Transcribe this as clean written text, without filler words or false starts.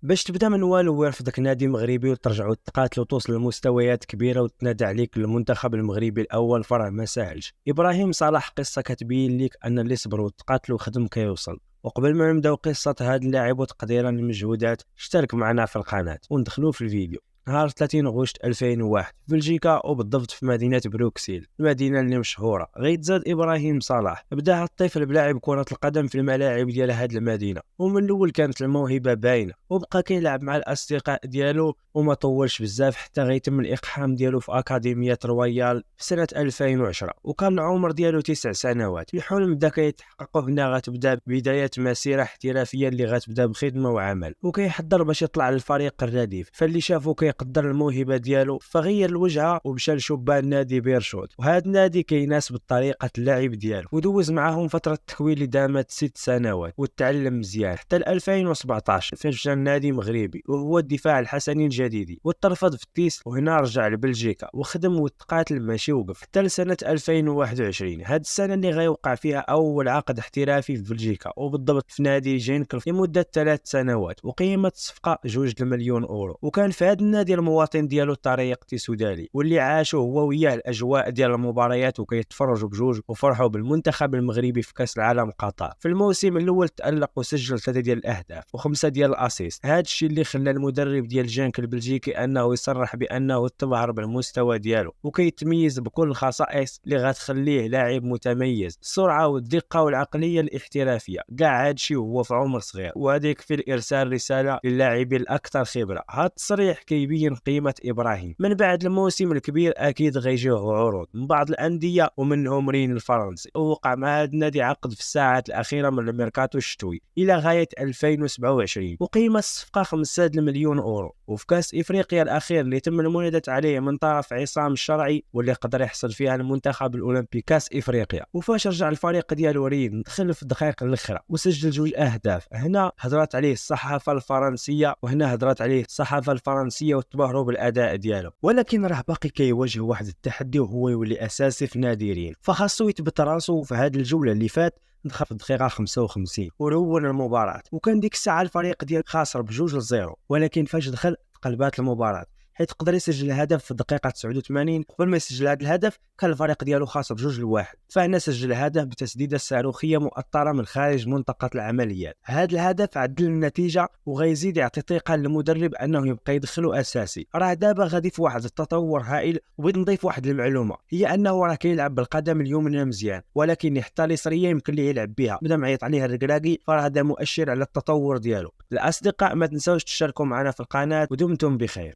باش تبدا من والو ويرفضك نادي مغربي وترجعوا تقاتلوا توصل لمستويات كبيره وتنادى عليك المنتخب المغربي الاول، فراه ما ساهلش. ابراهيم صلاح قصه كتبين لك ان اللي صبر وتقاتل وخدم كيوصل. وقبل ما نبداو قصه هذا اللاعب وتقديرا للمجهودات، اشترك معنا في القناه وندخلوا في الفيديو. نهار 30 غشت 2001 بلجيكا، وبالضبط في مدينة بروكسيل، المدينة اللي مشهورة. غيتزاد إبراهيم صلاح بدا الطفل بلاعب كرة القدم في الملاعب ديال هاد المدينة، ومن الأول كانت الموهبة باينة، وبقى كيلعب مع الأصدقاء ديالو وما طولش بزاف حتى غيتم الإقحام ديالو في أكاديمية رويال في سنة 2010، وكان العمر ديالو 9 سنوات. الحلم بدا كيتحقق هنا، غتبدا بداية مسيرة احترافية اللي غتبدا بخدمة وعمل، وكيحضر باش يطلع للفريق الرديف. فاللي شافو كيقدر الموهبه ديالو فغير الوجهه ومشى لشبان نادي بيرشوت، وهذا النادي كيناسب طريقه اللعب ديالو، ودوز معاهم فتره التحويل اللي دامت 6 سنوات وتعلم مزيان حتى 2017 فاش جا النادي مغربي وهو الدفاع الحسني الجديدي، وترفض في التيس، وهنا رجع لبلجيكا وخدم وتقاتل ماشي وقف حتى لسنه 2021. هاد السنه اللي غيوقع فيها اول عقد احترافي في بلجيكا، وبالضبط في نادي جينكل لمده 3 سنوات، وقيمه الصفقه 2 مليون اورو. وكان في هذا النادي المواطن ديالو طريق تيسودالي، واللي عاشوا هو وياه الاجواء ديال المباريات وكيتفرجوا بجوج، وفرحوا بالمنتخب المغربي في كاس العالم قطر. في الموسم الاول تالق وسجل 3 ديال الاهداف و5 ديال الاسيست. هذا الشيء اللي خلى المدرب ديال جانك البلجيكي انه يصرح بانه تظهر بالمستوى ديالو وكيتميز بكل الخصائص اللي غتخليه لاعب متميز، السرعه والدقه والعقليه الاحترافيه. كاع هذا الشيء هو في عمر صغير، وهذا يكفي لارسال رساله للاعبين الاكثر خبره. هذا التصريح كيبين قيمه ابراهيم. من بعد الموسم الكبير اكيد غيجيوه عروض من بعض الانديه ومنهم رين الفرنسي، ووقع مع هذا النادي عقد في الساعات الاخيره من الميركاتو الشتوي الى غايه 2027، وقيمه الصفقه 5 مليون اورو. وفي كاس افريقيا الاخير اللي تم المنادة عليه من طرف عصام الشرعي، واللي قدر يحصل فيها المنتخب الاولمبي كاس افريقيا، وفاش رجع الفريق ديالو رين دخل في الدقائق الاخيره وسجل 2 اهداف. هنا هضرات عليه الصحافه الفرنسيه، وهنا هضرات عليه الصحافه الفرنسيه وتبهروا بالاداء ديالو. ولكن راه باقي كيواجه واحد التحدي، وهو يولي اساسي في نادي رين، فخاصو يثبت راسو. في هذه الجوله اللي فات دخل في الدقيقه 55 ورون المباراه، وكان ديك الساعه الفريق ديال خاسر ب2-0، ولكن فاش دخل قلبات المباراه، حيت قدر يسجل الهدف في الدقيقه 89. قبل ما يسجل هذا الهدف كان الفريق ديالو خاسر ب2-1، فهنا سجل الهدف بتسديده صاروخيه مؤطره من خارج منطقه العمليات. هذا الهدف عدل النتيجه وغيزيد يعطي ثقه للمدرب انه يبقى يدخله اساسي. راه دابا غادي في واحد التطور هائل، وبغيت نضيف واحد المعلومه، هي انه راه كيلعب بالقدم اليمنى مزيان، ولكن حتى اليسريه يمكن ليه يلعب بها. بدا معيط عليها الركراكي، فراه هذا مؤشر على التطور ديالو. الاصدقاء ما تنساوش تشاركوا معنا في القناه، ودمتم بخير.